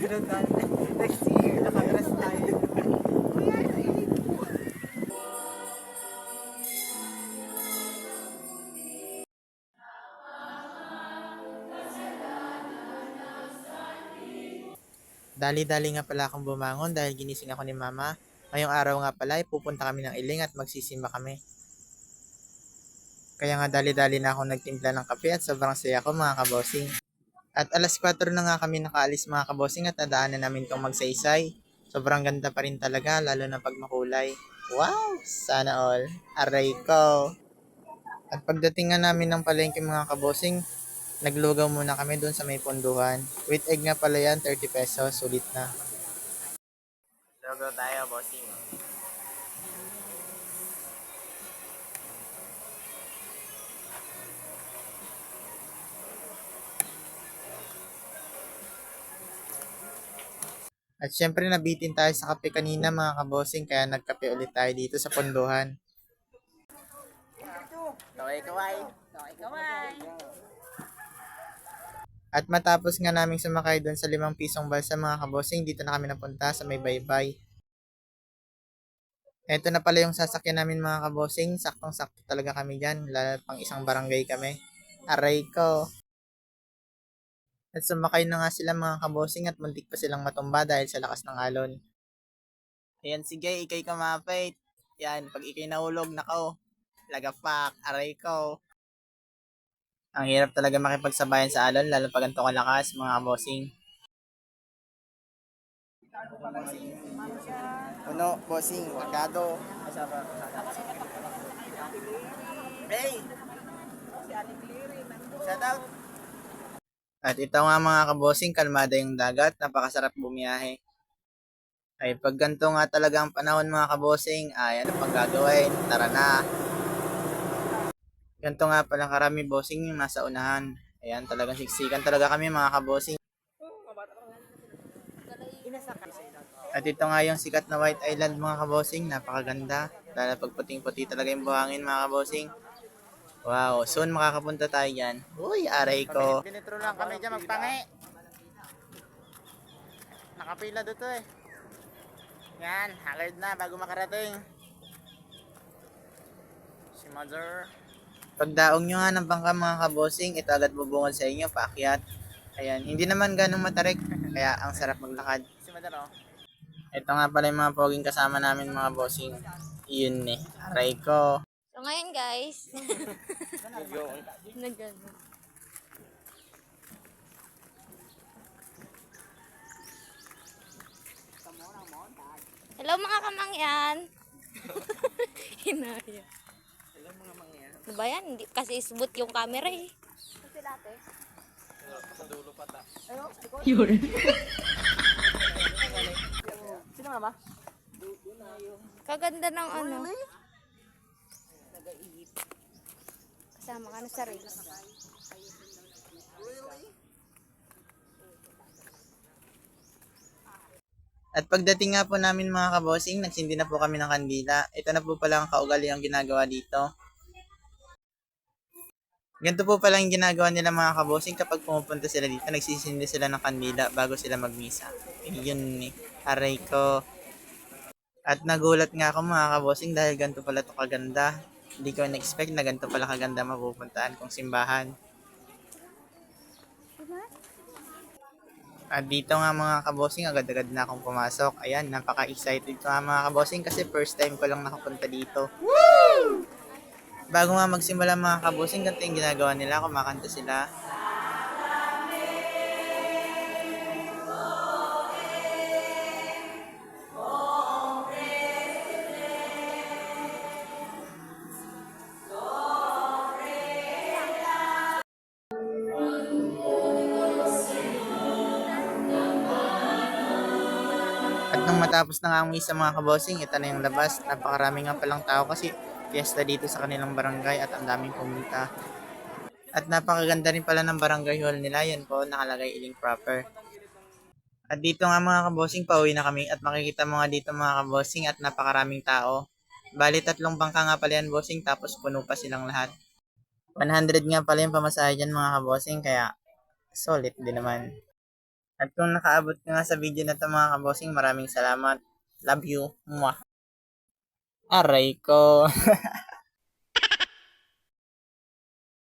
Next year, nakadress tayo. Kuya, nailig mo. Dali-dali nga pala akong bumangon dahil ginising ako ni Mama. Ngayong araw nga pala ay pupunta kami ng Iling at magsisimba kami. Kaya nga dali-dali na akong nagtimpla ng kape at sobrang saya ko mga kabosing. At alas 4 na nga kami nakaalis mga kabosing at nadaanan namin itong magsaysay. Sobrang ganda pa rin talaga lalo na pag makulay. Wow! Sana all. Aray ko! At pagdating nga namin ng palengke mga kabosing, naglugaw muna kami doon sa may punduhan. With egg nga pala yan, 30 pesos. Sulit na. Lugaw tayo, bossing. At syempre nabitin tayo sa kape kanina mga kabosing kaya nagkape ulit tayo dito sa punduhan. Kaway-kaway. Kaway-kaway. At matapos nga naming sumakay doon sa 5 pisong balsa mga kabosing, dito na kami napunta sa may baybay. Ito na pala yung sasakyan namin mga kabosing, saktong-sakto talaga kami dyan, lalo pang isang barangay kami. Aray ko! At sumakay na nga sila mga kabosing at muntik pa silang matumba dahil sa lakas ng alon. Ayan sige, ikay kumapit. Yan, pag ikay nahulog, nako. Lagapak, aray ko. Ang hirap talaga makipagsabayan sa alon, lalo pag ganito kalakas mga kabosing. Uno, bossing, wakado. Hey! Shout out! At ito nga mga kabosing, kalmada yung dagat, napakasarap bumiyahe. Ay pag ganito nga talaga ang panahon mga kabosing, ay ano pang gagawin? Tara na! Ganito nga pala karami bossing yung nasa unahan. Ayan, talagang siksikan talaga kami mga kabosing. At ito nga yung sikat na White Island mga kabosing, napakaganda. Lalo pag puting-puti talaga yung buhangin mga kabosing. Wow, soon makakapunta tayo dyan. Uy, aray ko. Binitro lang kami dyan magpangi. Nakapila dito eh. Yan, haggard na bago makarating. Si Mother. Pagdaong nyo nga ng bangka mga kabosing, ito agad bubungol sa inyo, paakyat. Ayan, hindi naman ganong matarik, kaya ang sarap maglakad. Si Mother oh. Ito nga pala yung mga poging kasama namin mga bossing. Yun eh, aray ko. So ngayon guys, nagano. Hello mga kamangyan. Hinaya. Hello mga mangyan. Ano ba yan? Hindi, kasi isbot yung camera eh. Kasi dati. Sa dulo pa ta. Yun. Sino mama? Kaganda ng ano. Kasama ka na sa race. At pagdating nga po namin mga kabosing, nagsindi na po kami ng kandila. Ito na po pala ang kaugaliang ginagawa dito. Ganito po pala yung ginagawa nila mga kabosing kapag pumupunta sila dito, nagsisindi sila ng kandila bago sila magmisa. Yun eh, aray ko. At nagulat nga ako mga kabosing dahil ganito pala ito kaganda. Hindi ko na-expect na ganito pala kaganda mapupuntaan kong simbahan. At dito nga mga kabosing, agad-agad na akong pumasok. Ayan, napaka-excited ko nga mga kabosing kasi first time ko lang nakapunta dito. Woo! Bago nga magsimula mga kabosing, ganito yung ginagawa nila, kumakanta sila. At nung matapos na nga ang misa mga kabosing, ito na yung labas. Napakarami nga palang tao kasi fiesta dito sa kanilang barangay at ang daming pumunta. At napakaganda rin pala ng barangay hall nila. Yan po, nakalagay Iling proper. At dito nga mga kabosing, pauwi na kami at makikita mo nga dito mga kabosing at napakaraming tao. Bali 3 bangka nga pala yan bossing tapos puno pa silang lahat. 100 nga pala yung pamasahe dyan mga kabosing kaya solid din naman. At kung nakaabot ka nga sa video na to mga kabossing, maraming salamat. Love you. Mwah. Aray ko.